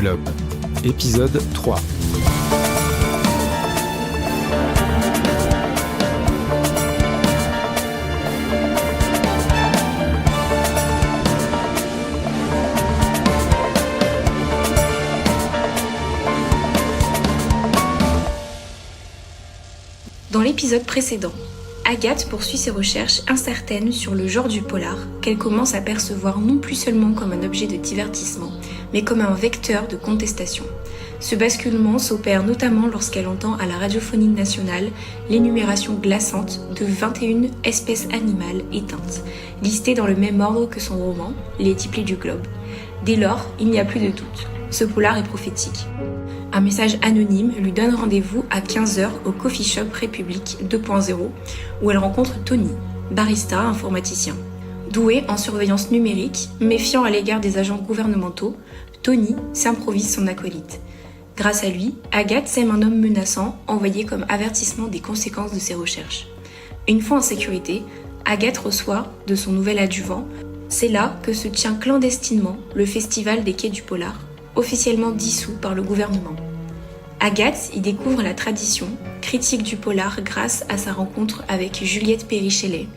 Globe, épisode 3. Dans l'épisode précédent, Agathe poursuit ses recherches incertaines sur le genre du polar, qu'elle commence à percevoir non plus seulement comme un objet de divertissement, mais comme un vecteur de contestation. Ce basculement s'opère notamment lorsqu'elle entend à la radiophonie nationale l'énumération glaçante de 21 espèces animales éteintes, listées dans le même ordre que son roman, Les Diplômés du Globe. Dès lors, il n'y a plus de doute. Ce polar est prophétique. Un message anonyme lui donne rendez-vous à 15h au Coffee Shop République 2.0 où elle rencontre Tony, barista informaticien. Doué en surveillance numérique, méfiant à l'égard des agents gouvernementaux, Tony s'improvise son acolyte. Grâce à lui, Agathe sème un homme menaçant envoyé comme avertissement des conséquences de ses recherches. Une fois en sécurité, Agathe reçoit de son nouvel adjuvant. C'est là que se tient clandestinement le festival des Quais du Polar, officiellement dissous par le gouvernement. Agathe y découvre la tradition, critique du polar grâce à sa rencontre avec Juliette Perry-Shelley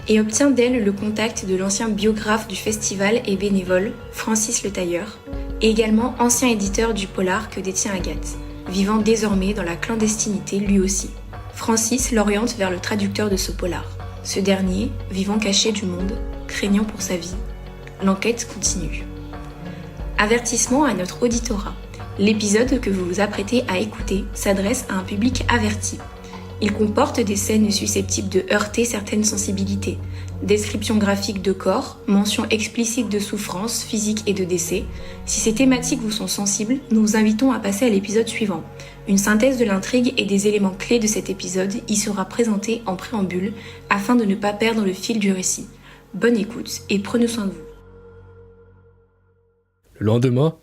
et obtient d'elle le contact de l'ancien biographe du festival et bénévole, Francis Le Tailleur, et également ancien éditeur du polar que détient Agathe, vivant désormais dans la clandestinité lui aussi. Francis l'oriente vers le traducteur de ce polar. Ce dernier, vivant caché du monde, craignant pour sa vie. L'enquête continue. Avertissement à notre auditorat. L'épisode que vous vous apprêtez à écouter s'adresse à un public averti. Il comporte des scènes susceptibles de heurter certaines sensibilités, descriptions graphiques de corps, mentions explicites de souffrances physiques et de décès. Si ces thématiques vous sont sensibles, nous vous invitons à passer à l'épisode suivant. Une synthèse de l'intrigue et des éléments clés de cet épisode y sera présentée en préambule afin de ne pas perdre le fil du récit. Bonne écoute et prenez soin de vous. Le lendemain,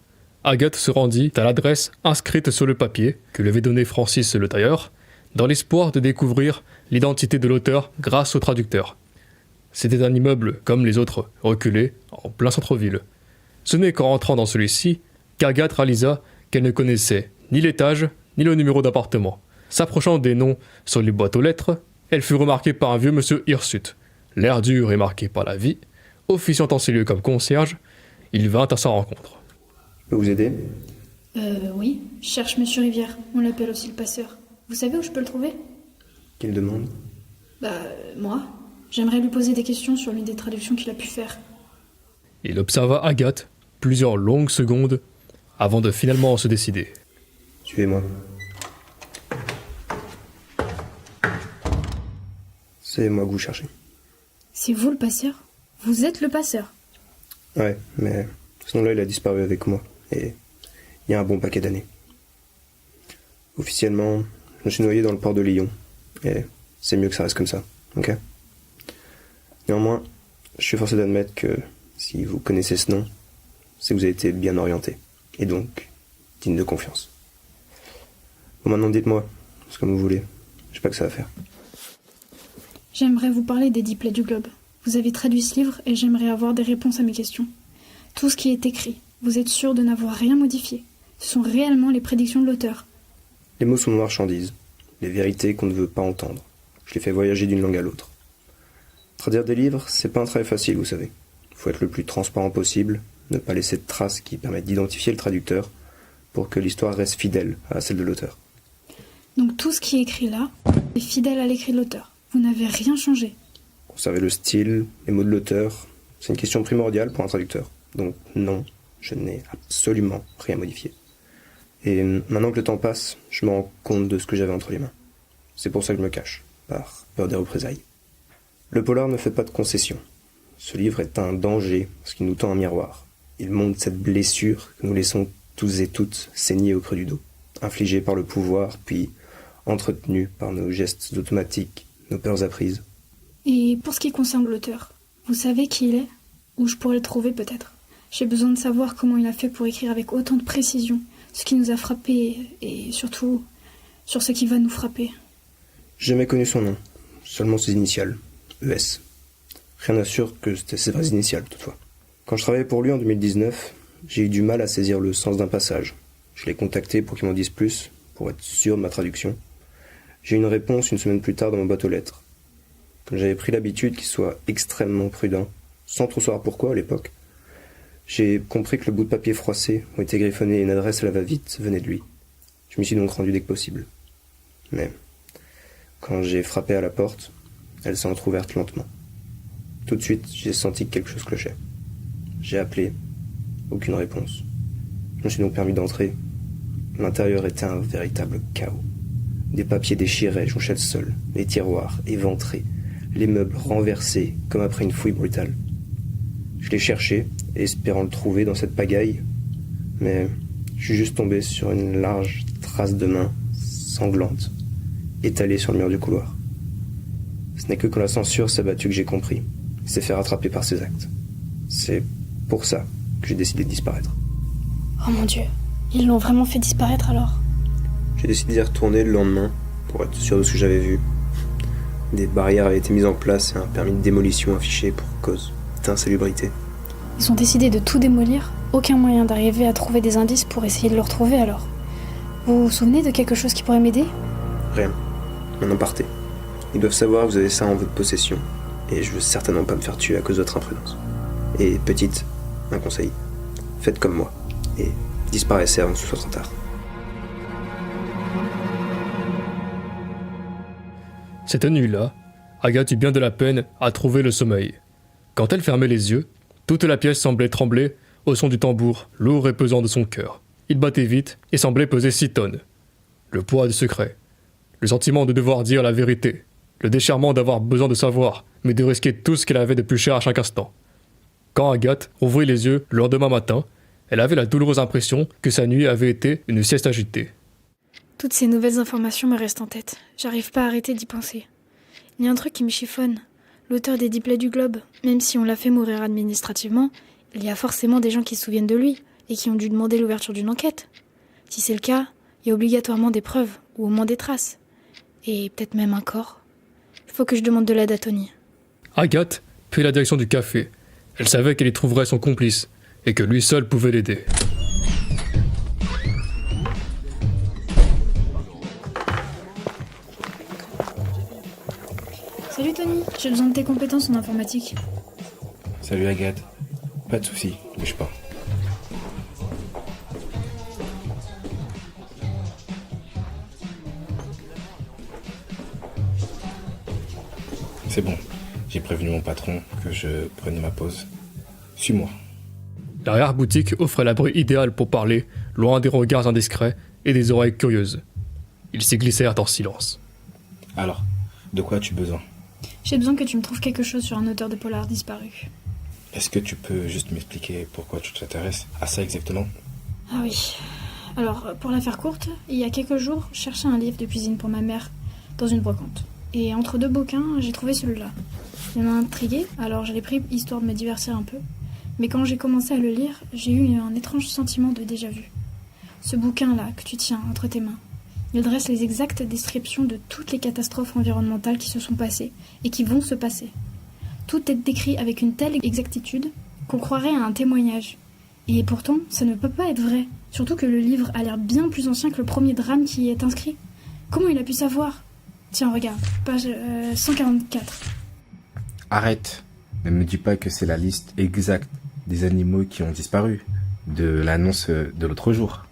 Agathe se rendit à l'adresse inscrite sur le papier que lui avait donné Francis Le Tailleur, dans l'espoir de découvrir l'identité de l'auteur grâce au traducteur. C'était un immeuble comme les autres, reculé, en plein centre-ville. Ce n'est qu'en rentrant dans celui-ci qu'Agathe réalisa qu'elle ne connaissait ni l'étage ni le numéro d'appartement. S'approchant des noms sur les boîtes aux lettres, elle fut remarquée par un vieux monsieur hirsute. L'air dur et marqué par la vie, officiant en ces lieux comme concierge, il vint à sa rencontre. Je peux vous aider ? Oui, je cherche Monsieur Rivière, on l'appelle aussi le passeur. Vous savez où je peux le trouver ? Quelle demande ? Moi. J'aimerais lui poser des questions sur l'une des traductions qu'il a pu faire. Il observa Agathe plusieurs longues secondes avant de finalement se décider. Suivez-moi. C'est moi que vous cherchez. C'est vous le passeur ? Vous êtes le passeur ? Ouais, mais ce nom-là, il a disparu avec moi, et il y a un bon paquet d'années. Officiellement, je me suis noyé dans le port de Lyon, et c'est mieux que ça reste comme ça, ok ? Néanmoins, je suis forcé d'admettre que si vous connaissez ce nom, c'est que vous avez été bien orienté, et donc digne de confiance. Bon, maintenant dites-moi, c'est comme vous voulez, je sais pas que ça va faire. J'aimerais vous parler des 10 plaies du globe. Vous avez traduit ce livre et j'aimerais avoir des réponses à mes questions. Tout ce qui est écrit, vous êtes sûr de n'avoir rien modifié. Ce sont réellement les prédictions de l'auteur. Les mots sont nos marchandises, les vérités qu'on ne veut pas entendre. Je les fais voyager d'une langue à l'autre. Traduire des livres, c'est pas un travail facile, vous savez. Faut être le plus transparent possible, ne pas laisser de traces qui permettent d'identifier le traducteur pour que l'histoire reste fidèle à celle de l'auteur. Donc tout ce qui est écrit là est fidèle à l'écrit de l'auteur. Vous n'avez rien changé. Conserver le style, les mots de l'auteur, c'est une question primordiale pour un traducteur. Donc non, je n'ai absolument rien modifié. Et maintenant que le temps passe, je me rends compte de ce que j'avais entre les mains. C'est pour ça que je me cache, par peur des représailles. Le polar ne fait pas de concessions. Ce livre est un danger, parce qu'il nous tend un miroir. Il montre cette blessure que nous laissons tous et toutes saigner au creux du dos, infligée par le pouvoir, puis entretenue par nos gestes automatiques, nos peurs apprises. Et pour ce qui concerne l'auteur, vous savez qui il est ? Où je pourrais le trouver peut-être ? J'ai besoin de savoir comment il a fait pour écrire avec autant de précision ce qui nous a frappés et surtout sur ce qui va nous frapper. J'ai jamais connu son nom, seulement ses initiales, ES. Rien n'assure que c'était ses vraies initiales toutefois. Quand je travaillais pour lui en 2019, j'ai eu du mal à saisir le sens d'un passage. Je l'ai contacté pour qu'il m'en dise plus, pour être sûr de ma traduction. J'ai eu une réponse une semaine plus tard dans ma boîte aux lettres. Comme j'avais pris l'habitude qu'il soit extrêmement prudent, sans trop savoir pourquoi à l'époque, j'ai compris que le bout de papier froissé où était griffonné une adresse à la va-vite venait de lui. Je m'y suis donc rendu dès que possible. Mais quand j'ai frappé à la porte, elle s'est entrouverte lentement. Tout de suite, j'ai senti que quelque chose clochait. J'ai appelé, aucune réponse. Je me suis donc permis d'entrer. L'intérieur était un véritable chaos. Des papiers déchirés jonchaient le sol, les tiroirs éventrés, les meubles renversés comme après une fouille brutale. Je l'ai cherché, espérant le trouver dans cette pagaille, mais je suis juste tombé sur une large trace de main sanglante, étalée sur le mur du couloir. Ce n'est que quand la censure s'est abattue que j'ai compris. Il s'est fait rattraper par ses actes. C'est pour ça que j'ai décidé de disparaître. Oh mon Dieu, ils l'ont vraiment fait disparaître alors? J'ai décidé d'y retourner le lendemain pour être sûr de ce que j'avais vu. Des barrières avaient été mises en place et un permis de démolition affiché pour cause d'insalubrité. Ils ont décidé de tout démolir? Aucun moyen d'arriver à trouver des indices pour essayer de le retrouver alors? Vous vous souvenez de quelque chose qui pourrait m'aider? Rien. Maintenant partez. Ils doivent savoir que vous avez ça en votre possession. Et je veux certainement pas me faire tuer à cause de votre imprudence. Et petite, un conseil. Faites comme moi. Et disparaissez avant que ce soit trop tard. Cette nuit-là, Agathe eut bien de la peine à trouver le sommeil. Quand elle fermait les yeux, toute la pièce semblait trembler au son du tambour lourd et pesant de son cœur. Il battait vite et semblait peser 6 tonnes. Le poids du secret, le sentiment de devoir dire la vérité, le déchirement d'avoir besoin de savoir, mais de risquer tout ce qu'elle avait de plus cher à chaque instant. Quand Agathe ouvrit les yeux le lendemain matin, elle avait la douloureuse impression que sa nuit avait été une sieste agitée. Toutes ces nouvelles informations me restent en tête. J'arrive pas à arrêter d'y penser. Il y a un truc qui me chiffonne. L'auteur des 10 plaies du globe, même si on l'a fait mourir administrativement, il y a forcément des gens qui se souviennent de lui et qui ont dû demander l'ouverture d'une enquête. Si c'est le cas, il y a obligatoirement des preuves, ou au moins des traces. Et peut-être même un corps. Il faut que je demande de l'aide à Tony. Agathe prit la direction du café. Elle savait qu'elle y trouverait son complice, et que lui seul pouvait l'aider. Salut Tony, j'ai besoin de tes compétences en informatique. Salut Agathe. Pas de soucis, bouge pas. C'est bon, j'ai prévenu mon patron que je prenais ma pause. Suis-moi. L'arrière-boutique offrait l'abri idéal pour parler, loin des regards indiscrets et des oreilles curieuses. Ils s'y glissèrent en silence. Alors, de quoi as-tu besoin? J'ai besoin que tu me trouves quelque chose sur un auteur de polar disparu. Est-ce que tu peux juste m'expliquer pourquoi tu t'intéresses à ça exactement? Ah oui. Alors, pour la faire courte, il y a quelques jours, je cherchais un livre de cuisine pour ma mère dans une brocante. Et entre 2 bouquins, j'ai trouvé celui-là. Il m'a intriguée, alors je l'ai pris histoire de me divertir un peu. Mais quand j'ai commencé à le lire, j'ai eu un étrange sentiment de déjà-vu. Ce bouquin-là que tu tiens entre tes mains, il dresse les exactes descriptions de toutes les catastrophes environnementales qui se sont passées et qui vont se passer. Tout est décrit avec une telle exactitude qu'on croirait à un témoignage. Et pourtant, ça ne peut pas être vrai. Surtout que le livre a l'air bien plus ancien que le premier drame qui y est inscrit. Comment il a pu savoir? Tiens, regarde, page 144. Arrête. Ne me dis pas que c'est la liste exacte des animaux qui ont disparu, de l'annonce de l'autre jour.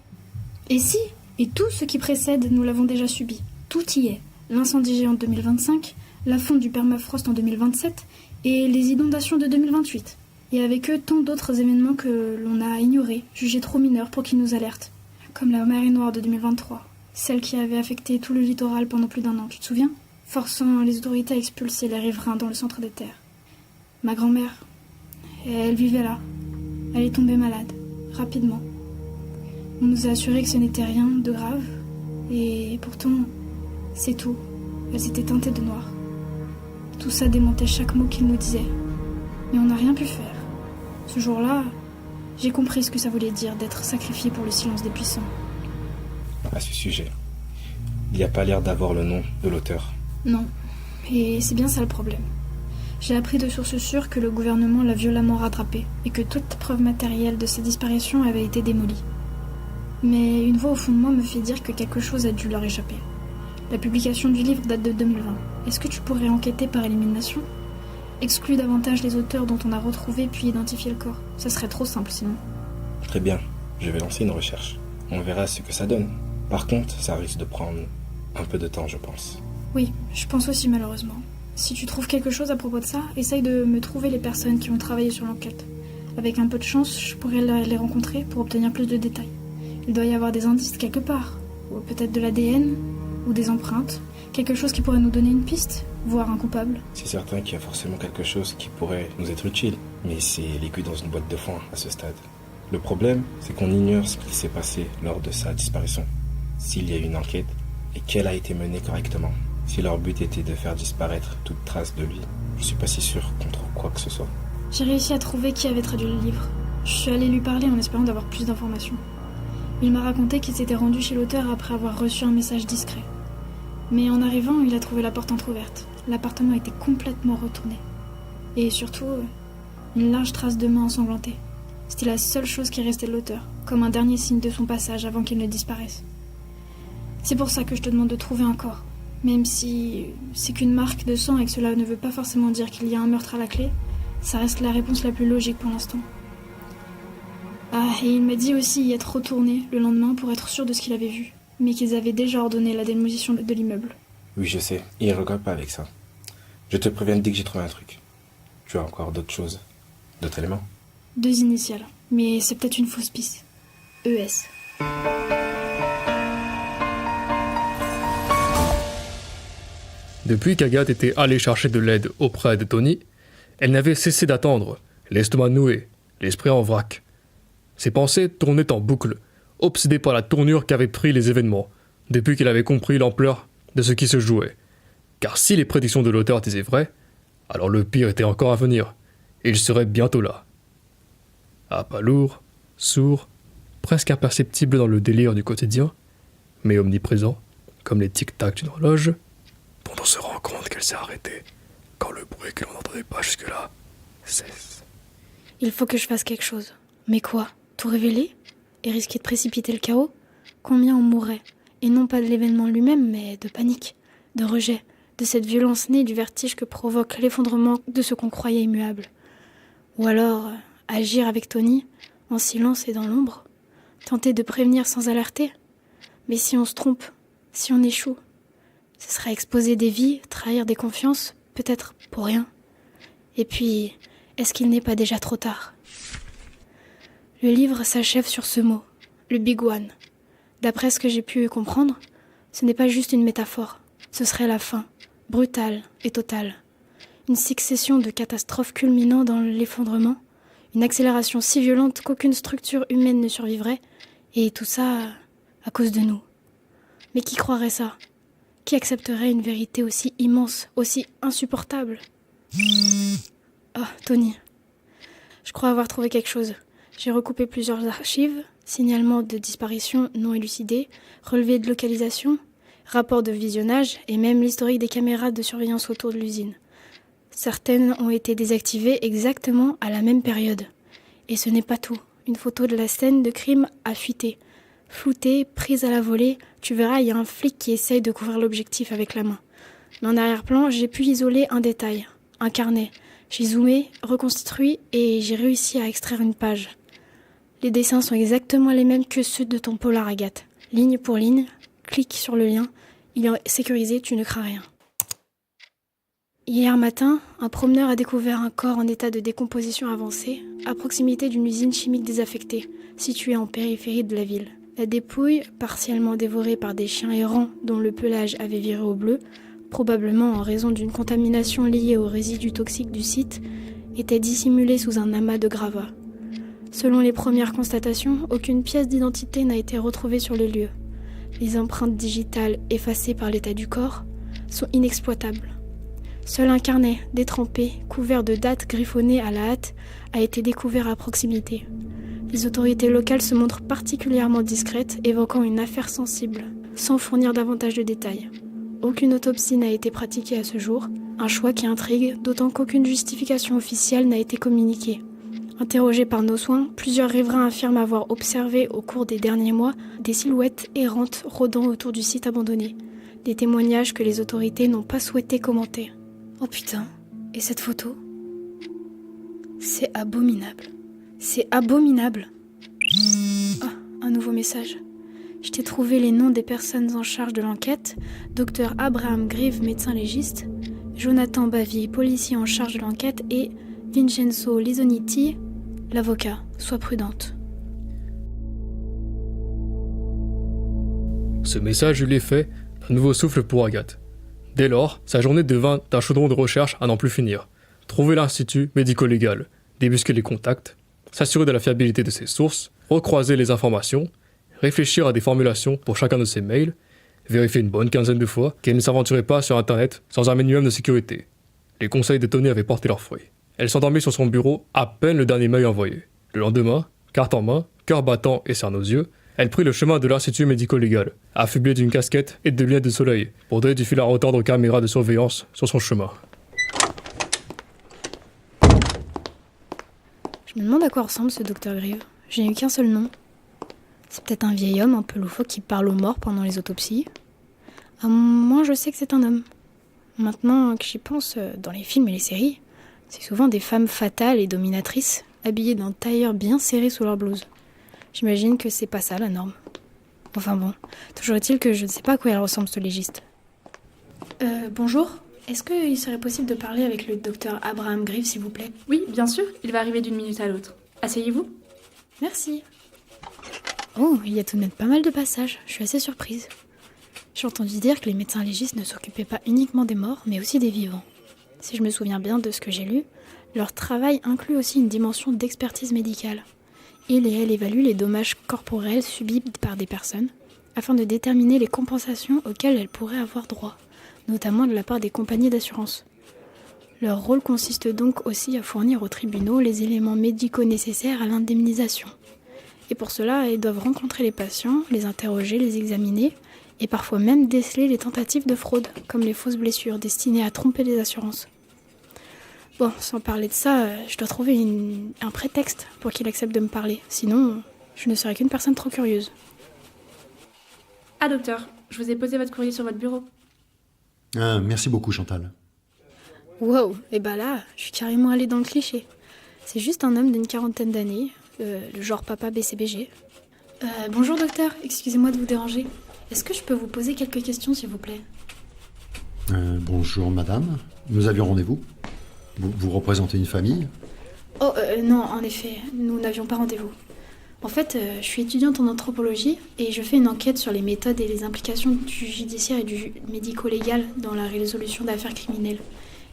Et si? Et tout ce qui précède, nous l'avons déjà subi. Tout y est. L'incendie géant de 2025, la fonte du permafrost en 2027 et les inondations de 2028. Et avec eux, tant d'autres événements que l'on a ignorés, jugés trop mineurs pour qu'ils nous alertent. Comme la marée noire de 2023, celle qui avait affecté tout le littoral pendant plus d'1 an, tu te souviens? Forçant les autorités à expulser les riverains dans le centre des terres. Ma grand-mère, elle vivait là. Elle est tombée malade, rapidement. On nous a assuré que ce n'était rien de grave, et pourtant, c'est tout. Elles étaient teintées de noir. Tout ça démentait chaque mot qu'ils nous disaient. Mais on n'a rien pu faire. Ce jour-là, j'ai compris ce que ça voulait dire d'être sacrifié pour le silence des puissants. À ce sujet, il n'y a pas l'air d'avoir le nom de l'auteur. Non, et c'est bien ça le problème. J'ai appris de sources sûres que le gouvernement l'a violemment rattrapé et que toute preuve matérielle de sa disparition avait été démolie. Mais une voix au fond de moi me fait dire que quelque chose a dû leur échapper. La publication du livre date de 2020. Est-ce que tu pourrais enquêter par élimination ? Exclue davantage les auteurs dont on a retrouvé puis identifié le corps. Ça serait trop simple sinon. Très bien, je vais lancer une recherche. On verra ce que ça donne. Par contre, ça risque de prendre un peu de temps, je pense. Oui, je pense aussi malheureusement. Si tu trouves quelque chose à propos de ça, essaye de me trouver les personnes qui ont travaillé sur l'enquête. Avec un peu de chance, je pourrais les rencontrer pour obtenir plus de détails. Il doit y avoir des indices quelque part, ou peut-être de l'ADN, ou des empreintes, quelque chose qui pourrait nous donner une piste, voire un coupable. C'est certain qu'il y a forcément quelque chose qui pourrait nous être utile, mais c'est l'aiguille dans une boîte de foin à ce stade. Le problème, c'est qu'on ignore ce qui s'est passé lors de sa disparition. S'il y a eu une enquête, et qu'elle a été menée correctement. Si leur but était de faire disparaître toute trace de lui, je suis pas si sûr qu'on trouve quoi que ce soit. J'ai réussi à trouver qui avait traduit le livre. Je suis allée lui parler en espérant d'avoir plus d'informations. Il m'a raconté qu'il s'était rendu chez l'auteur après avoir reçu un message discret. Mais en arrivant, il a trouvé la porte entrouverte. L'appartement était complètement retourné. Et surtout, une large trace de main ensanglantée. C'était la seule chose qui restait de l'auteur, comme un dernier signe de son passage avant qu'il ne disparaisse. C'est pour ça que je te demande de trouver un corps. Même si c'est qu'une marque de sang et que cela ne veut pas forcément dire qu'il y a un meurtre à la clé, ça reste la réponse la plus logique pour l'instant. Ah, et il m'a dit aussi y être retourné le lendemain pour être sûr de ce qu'il avait vu, mais qu'ils avaient déjà ordonné la démolition de l'immeuble. Oui, je sais, il ne regarde pas avec ça. Je te préviens dès que j'ai trouvé un truc. Tu as encore d'autres choses, d'autres éléments ? 2 initiales, mais c'est peut-être une fausse piste. ES. Depuis qu'Agathe était allée chercher de l'aide auprès de Tony, elle n'avait cessé d'attendre, l'estomac noué, l'esprit en vrac. Ses pensées tournaient en boucle, obsédée par la tournure qu'avaient pris les événements, depuis qu'elle avait compris l'ampleur de ce qui se jouait. Car si les prédictions de l'auteur disaient vrai, alors le pire était encore à venir, et il serait bientôt là. À pas lourd, sourd, presque imperceptible dans le délire du quotidien, mais omniprésent, comme les tic-tac d'une horloge, dont on se rend compte qu'elle s'est arrêtée quand le bruit que l'on n'entendait pas jusque-là cesse. Il faut que je fasse quelque chose. Mais quoi ? Tout révéler ? Et risquer de précipiter le chaos ? Combien en mourrait ? Et non pas de l'événement lui-même, mais de panique, de rejet, de cette violence née du vertige que provoque l'effondrement de ce qu'on croyait immuable. Ou alors, agir avec Tony, en silence et dans l'ombre ? Tenter de prévenir sans alerter ? Mais si on se trompe ? Si on échoue ? Ce serait exposer des vies, trahir des confiances, peut-être pour rien. Et puis, est-ce qu'il n'est pas déjà trop tard ? Le livre s'achève sur ce mot, le Big One. D'après ce que j'ai pu comprendre, ce n'est pas juste une métaphore. Ce serait la fin, brutale et totale. Une succession de catastrophes culminant dans l'effondrement, une accélération si violente qu'aucune structure humaine ne survivrait, et tout ça à cause de nous. Mais qui croirait ça ? Qui accepterait une vérité aussi immense, aussi insupportable ? Ah, Tony. Je crois avoir trouvé quelque chose. J'ai recoupé plusieurs archives, signalements de disparition non élucidés, relevés de localisation, rapports de visionnage et même l'historique des caméras de surveillance autour de l'usine. Certaines ont été désactivées exactement à la même période. Et ce n'est pas tout. Une photo de la scène de crime a fuité. Floutée, prise à la volée, tu verras, il y a un flic qui essaye de couvrir l'objectif avec la main. Mais en arrière-plan, j'ai pu isoler un détail, un carnet. J'ai zoomé, reconstruit et j'ai réussi à extraire une page. Les dessins sont exactement les mêmes que ceux de ton polar, Agathe. Ligne pour ligne, clique sur le lien, il est sécurisé, tu ne crains rien. Hier matin, un promeneur a découvert un corps en état de décomposition avancée, à proximité d'une usine chimique désaffectée, située en périphérie de la ville. La dépouille, partiellement dévorée par des chiens errants dont le pelage avait viré au bleu, probablement en raison d'une contamination liée aux résidus toxiques du site, était dissimulée sous un amas de gravats. Selon les premières constatations, aucune pièce d'identité n'a été retrouvée sur les lieux. Les empreintes digitales effacées par l'état du corps sont inexploitables. Seul un carnet, détrempé, couvert de dates griffonnées à la hâte, a été découvert à proximité. Les autorités locales se montrent particulièrement discrètes, évoquant une affaire sensible, sans fournir davantage de détails. aucune autopsie n'a été pratiquée à ce jour, un choix qui intrigue, d'autant qu'aucune justification officielle n'a été communiquée. Interrogés par nos soins, plusieurs riverains affirment avoir observé au cours des derniers mois des silhouettes errantes rôdant autour du site abandonné. Des témoignages que les autorités n'ont pas souhaité commenter. Oh putain, et cette photo ? C'est abominable. C'est abominable. Ah, un nouveau message. Je t'ai trouvé les noms des personnes en charge de l'enquête. Dr Abraham Grieve, médecin légiste. Jonathan Bavier, policier en charge de l'enquête. Et Vincenzo Lisoniti, l'avocat. Sois prudente. Ce message eut l'effet d'un nouveau souffle pour Agathe. Dès lors, sa journée devint un chaudron de recherche à n'en plus finir. Trouver l'institut médico-légal, débusquer les contacts, s'assurer de la fiabilité de ses sources, recroiser les informations, réfléchir à des formulations pour chacun de ses mails, vérifier une bonne quinzaine de fois qu'elle ne s'aventurait pas sur Internet sans un minimum de sécurité. Les conseils de Tony avaient porté leurs fruits. Elle s'endormit sur son bureau à peine le dernier mail envoyé. Le lendemain, carte en main, cœur battant et cernes aux yeux, elle prit le chemin de l'institut médico-légal, affublée d'une casquette et de lunettes de soleil, pour donner du fil à retordre aux caméras de surveillance sur son chemin. Je me demande à quoi ressemble ce docteur Grieve. Je n'ai eu qu'un seul nom. C'est peut-être un vieil homme un peu loufoque qui parle aux morts pendant les autopsies. Moi, je sais que c'est un homme. Maintenant que j'y pense, dans les films et les séries, c'est souvent des femmes fatales et dominatrices, habillées d'un tailleur bien serré sous leur blouse. J'imagine que c'est pas ça la norme. Enfin bon, toujours est-il que je ne sais pas à quoi elle ressemble ce légiste. Bonjour. Est-ce qu'il serait possible de parler avec le docteur Abraham Grieve, s'il vous plaît ? Oui, bien sûr, il va arriver d'une minute à l'autre. Asseyez-vous. Merci. Oh, il y a tout de même pas mal de passages, je suis assez surprise. J'ai entendu dire que les médecins légistes ne s'occupaient pas uniquement des morts, mais aussi des vivants. Si je me souviens bien de ce que j'ai lu, leur travail inclut aussi une dimension d'expertise médicale. Il et elle évaluent les dommages corporels subis par des personnes, afin de déterminer les compensations auxquelles elles pourraient avoir droit, notamment de la part des compagnies d'assurance. Leur rôle consiste donc aussi à fournir aux tribunaux les éléments médicaux nécessaires à l'indemnisation. Et pour cela, ils doivent rencontrer les patients, les interroger, les examiner, et parfois même déceler les tentatives de fraude, comme les fausses blessures destinées à tromper les assurances. Bon, sans parler de ça, je dois trouver un prétexte pour qu'il accepte de me parler, sinon je ne serai qu'une personne trop curieuse. Ah docteur, je vous ai posé votre courrier sur votre bureau. Ah, merci beaucoup Chantal. Wow, et bah là, je suis carrément allée dans le cliché. C'est juste un homme d'une quarantaine d'années, le genre papa BCBG. Bonjour docteur, excusez-moi de vous déranger. Est-ce que je peux vous poser quelques questions s'il vous plaît ? Bonjour madame, nous avions rendez-vous. Vous représentez une famille ? Oh non, en effet, nous n'avions pas rendez-vous. En fait, je suis étudiante en anthropologie et je fais une enquête sur les méthodes et les implications du judiciaire et du médico-légal dans la résolution d'affaires criminelles.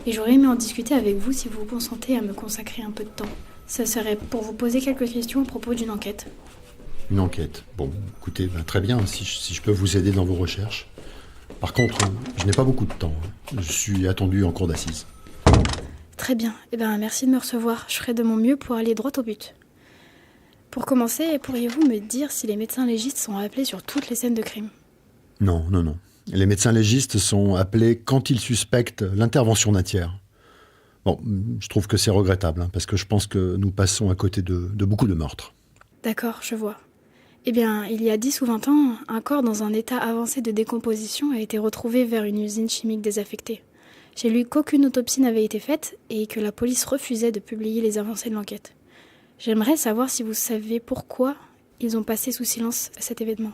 Et j'aurais aimé en discuter avec vous si vous consentez à me consacrer un peu de temps. Ça serait pour vous poser quelques questions à propos d'une enquête. Une enquête. Bon, écoutez, très bien, si je peux vous aider dans vos recherches. Par contre, je n'ai pas beaucoup de temps. Je suis attendu en cour d'assises. Très bien. Merci de me recevoir. Je ferai de mon mieux pour aller droit au but. Pour commencer, pourriez-vous me dire si les médecins légistes sont appelés sur toutes les scènes de crime ? Non. Les médecins légistes sont appelés quand ils suspectent l'intervention d'un tiers. Bon, je trouve que c'est regrettable, parce que je pense que nous passons à côté de beaucoup de meurtres. D'accord, je vois. Il y a 10 ou 20 ans, un corps dans un état avancé de décomposition a été retrouvé vers une usine chimique désaffectée. J'ai lu qu'aucune autopsie n'avait été faite et que la police refusait de publier les avancées de l'enquête. J'aimerais savoir si vous savez pourquoi ils ont passé sous silence cet événement.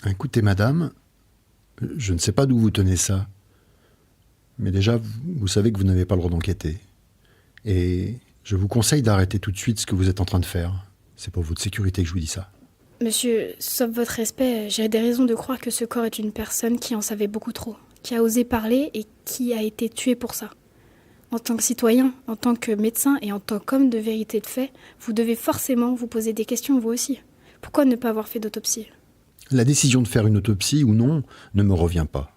Écoutez, madame, je ne sais pas d'où vous tenez ça. Mais déjà, vous savez que vous n'avez pas le droit d'enquêter. Et je vous conseille d'arrêter tout de suite ce que vous êtes en train de faire. C'est pour votre sécurité que je vous dis ça. Monsieur, sauf votre respect, j'ai des raisons de croire que ce corps est une personne qui en savait beaucoup trop, qui a osé parler et qui a été tuée pour ça. En tant que citoyen, en tant que médecin et en tant qu'homme de vérité de fait, vous devez forcément vous poser des questions vous aussi. Pourquoi ne pas avoir fait d'autopsie ? La décision de faire une autopsie ou non ne me revient pas.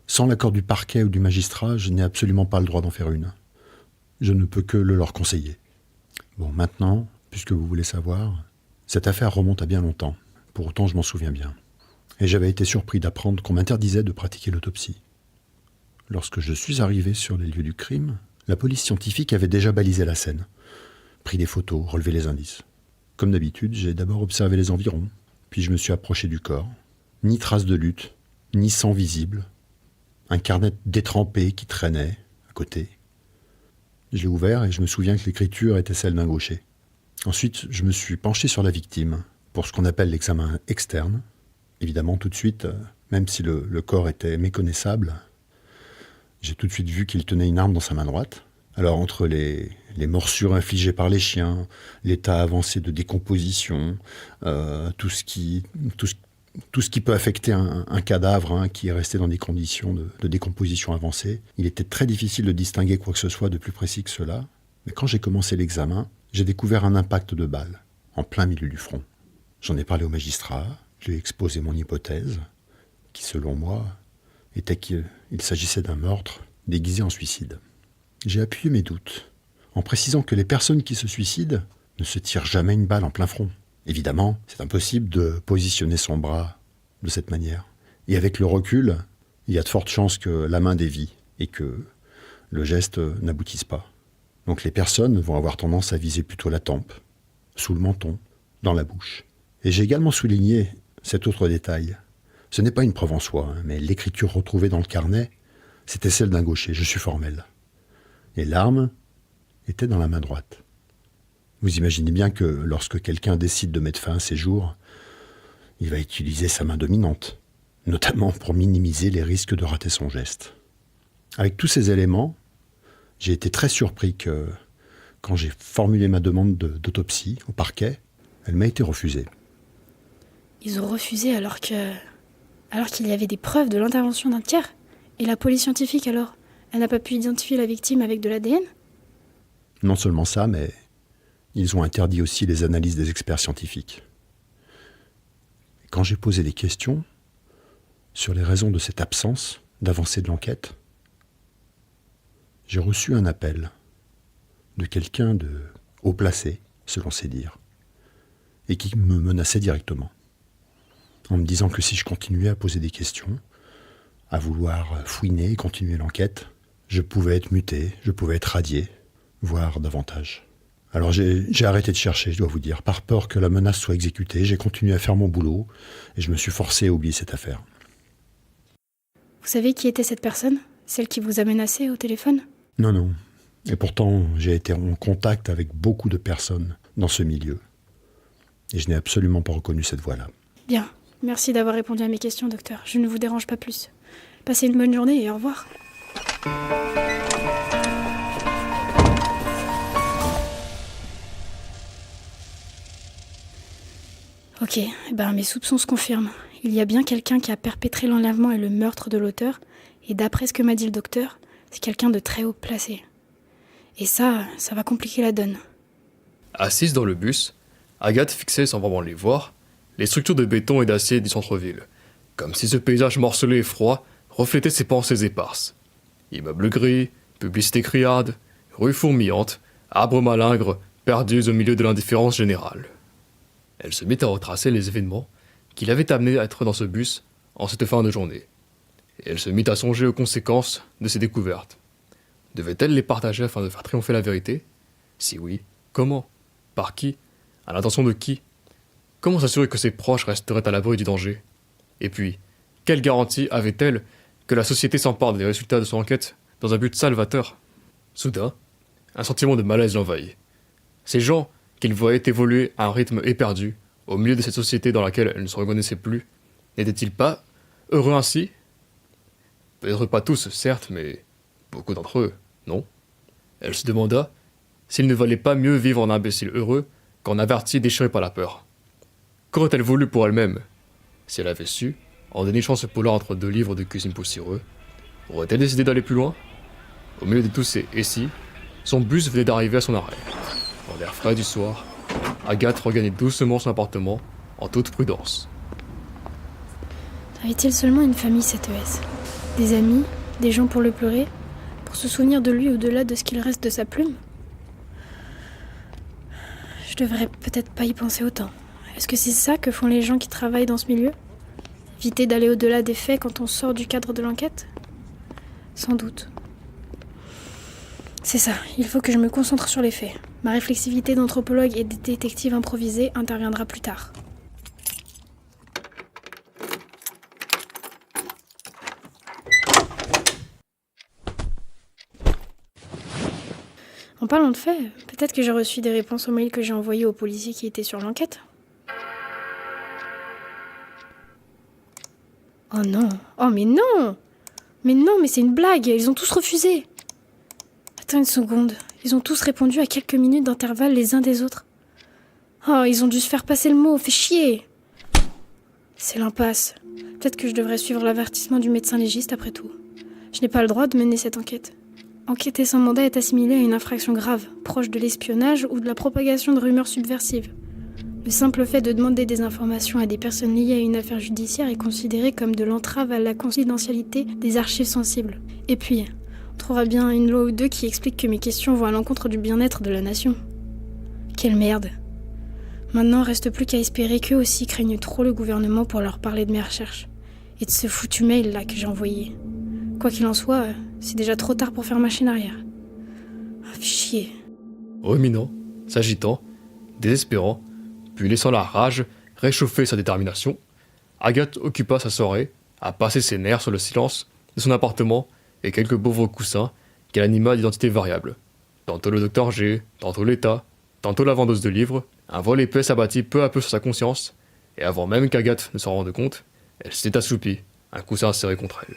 Sans l'accord du parquet ou du magistrat, je n'ai absolument pas le droit d'en faire une. Je ne peux que le leur conseiller. Bon, maintenant, puisque vous voulez savoir, cette affaire remonte à bien longtemps. Pour autant, je m'en souviens bien. et j'avais été surpris d'apprendre qu'on m'interdisait de pratiquer l'autopsie. Lorsque je suis arrivé sur les lieux du crime, la police scientifique avait déjà balisé la scène, pris des photos, relevé les indices. Comme d'habitude, j'ai d'abord observé les environs, puis je me suis approché du corps. Ni trace de lutte, ni sang visible. Un carnet détrempé qui traînait à côté. Je l'ai ouvert et je me souviens que l'écriture était celle d'un gaucher. Ensuite, je me suis penché sur la victime pour ce qu'on appelle l'examen externe. Évidemment, tout de suite, même si le corps était méconnaissable, j'ai tout de suite vu qu'il tenait une arme dans sa main droite. Alors, entre les morsures infligées par les chiens, l'état avancé de décomposition, tout ce qui peut affecter un cadavre qui est resté dans des conditions de décomposition avancée, il était très difficile de distinguer quoi que ce soit de plus précis que cela. Mais quand j'ai commencé l'examen, j'ai découvert un impact de balle en plein milieu du front. J'en ai parlé au magistrat, je lui ai exposé mon hypothèse, qui selon moi était qu'il s'agissait d'un meurtre déguisé en suicide. J'ai appuyé mes doutes en précisant que les personnes qui se suicident ne se tirent jamais une balle en plein front. Évidemment, c'est impossible de positionner son bras de cette manière. Et avec le recul, il y a de fortes chances que la main dévie et que le geste n'aboutisse pas. Donc les personnes vont avoir tendance à viser plutôt la tempe, sous le menton, dans la bouche. Et j'ai également souligné cet autre détail. Ce n'est pas une preuve en soi, mais l'écriture retrouvée dans le carnet, c'était celle d'un gaucher, je suis formel. Et l'arme était dans la main droite. Vous imaginez bien que lorsque quelqu'un décide de mettre fin à ses jours, il va utiliser sa main dominante, notamment pour minimiser les risques de rater son geste. Avec tous ces éléments, j'ai été très surpris que, quand j'ai formulé ma demande d'autopsie au parquet, elle m'a été refusée. Ils ont refusé alors qu'il y avait des preuves de l'intervention d'un tiers. Et la police scientifique alors, elle n'a pas pu identifier la victime avec de l'ADN ? Non seulement ça, mais ils ont interdit aussi les analyses des experts scientifiques. Et quand j'ai posé des questions sur les raisons de cette absence d'avancée de l'enquête, j'ai reçu un appel de quelqu'un de haut placé, selon ses dires, et qui me menaçait directement, en me disant que si je continuais à poser des questions, à vouloir fouiner et continuer l'enquête, je pouvais être muté, je pouvais être radié, voire davantage. Alors j'ai arrêté de chercher, je dois vous dire. Par peur que la menace soit exécutée, j'ai continué à faire mon boulot et je me suis forcé à oublier cette affaire. Vous savez qui était cette personne ? Celle qui vous a menacé au téléphone ? Non. Et pourtant, j'ai été en contact avec beaucoup de personnes dans ce milieu. Et je n'ai absolument pas reconnu cette voix-là. Bien. Merci d'avoir répondu à mes questions, docteur. Je ne vous dérange pas plus. Passez une bonne journée et au revoir. Ok, mes soupçons se confirment. Il y a bien quelqu'un qui a perpétré l'enlèvement et le meurtre de l'auteur, et d'après ce que m'a dit le docteur, c'est quelqu'un de très haut placé. Et ça va compliquer la donne. Assise dans le bus, Agathe fixait sans vraiment les voir les structures de béton et d'acier du centre-ville, comme si ce paysage morcelé et froid reflétait ses pensées éparses. Immeubles gris, publicités criardes, rues fourmillantes, arbres malingres, perdus au milieu de l'indifférence générale. Elle se mit à retracer les événements qui l'avaient amenée à être dans ce bus en cette fin de journée. Et elle se mit à songer aux conséquences de ses découvertes. Devait-elle les partager afin de faire triompher la vérité ? Si oui, comment ? Par qui ? À l'intention de qui ? Comment s'assurer que ses proches resteraient à l'abri du danger ? Et puis, quelle garantie avait-elle que la société s'empare des résultats de son enquête dans un but salvateur ? Soudain, un sentiment de malaise l'envahit. Ces gens qu'il voyait évoluer à un rythme éperdu, au milieu de cette société dans laquelle elle ne se reconnaissait plus, n'étaient-ils pas heureux ainsi ? Peut-être pas tous, certes, mais beaucoup d'entre eux, non ? Elle se demanda s'il ne valait pas mieux vivre en imbécile heureux qu'en averti déchiré par la peur. Qu'aurait-elle voulu pour elle-même ? Si elle avait su, en dénichant ce polar entre deux livres de cuisine poussiéreux, aurait-elle décidé d'aller plus loin ? Au milieu de tous ces « et si », son bus venait d'arriver à son arrêt. Dans l'air frais du soir, Agathe regagnait doucement son appartement, en toute prudence. Avait-il seulement une famille, cet ES ? Des amis ? Des gens pour le pleurer ? Pour se souvenir de lui au-delà de ce qu'il reste de sa plume ? Je devrais peut-être pas y penser autant. Est-ce que c'est ça que font les gens qui travaillent dans ce milieu ? Éviter d'aller au-delà des faits quand on sort du cadre de l'enquête ? Sans doute. C'est ça, il faut que je me concentre sur les faits. Ma réflexivité d'anthropologue et de détective improvisé interviendra plus tard. En parlant de faits, peut-être que j'ai reçu des réponses aux mails que j'ai envoyés aux policiers qui étaient sur l'enquête. Oh non, oh mais non! Mais non, mais c'est une blague, ils ont tous refusé. Attends une seconde, ils ont tous répondu à quelques minutes d'intervalle les uns des autres. Oh, ils ont dû se faire passer le mot, fait chier. C'est l'impasse. Peut-être que je devrais suivre l'avertissement du médecin légiste après tout. Je n'ai pas le droit de mener cette enquête. Enquêter sans mandat est assimilé à une infraction grave, proche de l'espionnage ou de la propagation de rumeurs subversives. Le simple fait de demander des informations à des personnes liées à une affaire judiciaire est considéré comme de l'entrave à la confidentialité des archives sensibles. Et puis, on trouvera bien une loi ou deux qui explique que mes questions vont à l'encontre du bien-être de la nation. Quelle merde. Maintenant, reste plus qu'à espérer qu'eux aussi craignent trop le gouvernement pour leur parler de mes recherches. Et de ce foutu mail-là que j'ai envoyé. Quoi qu'il en soit, c'est déjà trop tard pour faire machine arrière. Ah, chier. Ruminant, s'agitant, désespérant, puis laissant la rage réchauffer sa détermination, Agathe occupa sa soirée à passer ses nerfs sur le silence de son appartement et quelques pauvres coussins qu'elle anima d'identités variables. Tantôt le docteur G, tantôt l'État, tantôt la vendeuse de livres, un voile épais s'abattit peu à peu sur sa conscience, et avant même qu'Agathe ne s'en rende compte, elle s'était assoupie, un coussin serré contre elle.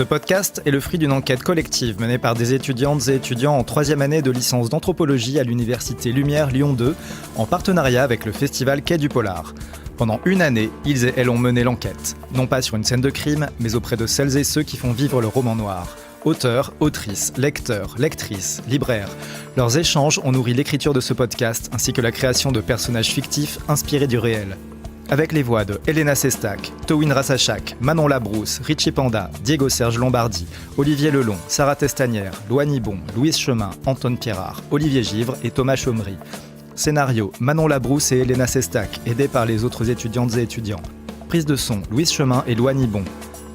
Ce podcast est le fruit d'une enquête collective menée par des étudiantes et étudiants en 3e année de licence d'anthropologie à l'université Lumière Lyon 2, en partenariat avec le festival Quai du Polar. Pendant une année, ils et elles ont mené l'enquête, non pas sur une scène de crime, mais auprès de celles et ceux qui font vivre le roman noir. Auteurs, autrices, lecteurs, lectrices, libraires. Leurs échanges ont nourri l'écriture de ce podcast, ainsi que la création de personnages fictifs inspirés du réel. Avec les voix de Elena Sestak, Towin Rassachak, Manon Labrousse, Richie Panda, Diego Serge Lombardi, Olivier Lelon, Sarah Testanière, Loanie Bon, Louise Chemin, Antoine Pierrard, Olivier Givre et Thomas Chaumery. Scénario, Manon Labrousse et Elena Sestak, aidés par les autres étudiantes et étudiants. Prise de son, Louise Chemin et Loanie Bon.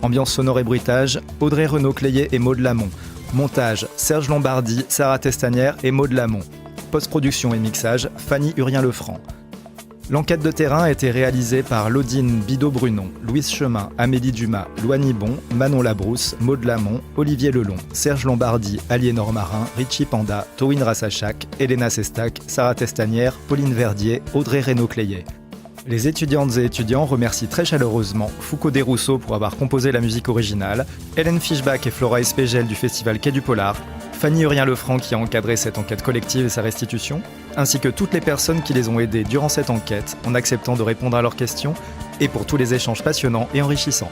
Ambiance sonore et bruitage, Audrey Renaud-Cléier et Maud Lamont. Montage, Serge Lombardi, Sarah Testanière et Maud Lamont. Post-production et mixage, Fanny Urien-Lefranc. L'enquête de terrain a été réalisée par Laudine Bidot-Brunon, Louise Chemin, Amélie Dumas, Loanie Bon, Manon Labrousse, Maud Lamont, Olivier Lelon, Serge Lombardi, Aliénor Marin, Richie Panda, Towin Rassachak, Elena Sestak, Sarah Testanière, Pauline Verdier, Audrey Renaud-Cléier. Les étudiantes et étudiants remercient très chaleureusement Foucault Desrousseaux pour avoir composé la musique originale, Hélène Fischbach et Flora Espégel du festival Quai du Polar, Fanny Urien-Lefranc qui a encadré cette enquête collective et sa restitution, ainsi que toutes les personnes qui les ont aidés durant cette enquête en acceptant de répondre à leurs questions et pour tous les échanges passionnants et enrichissants.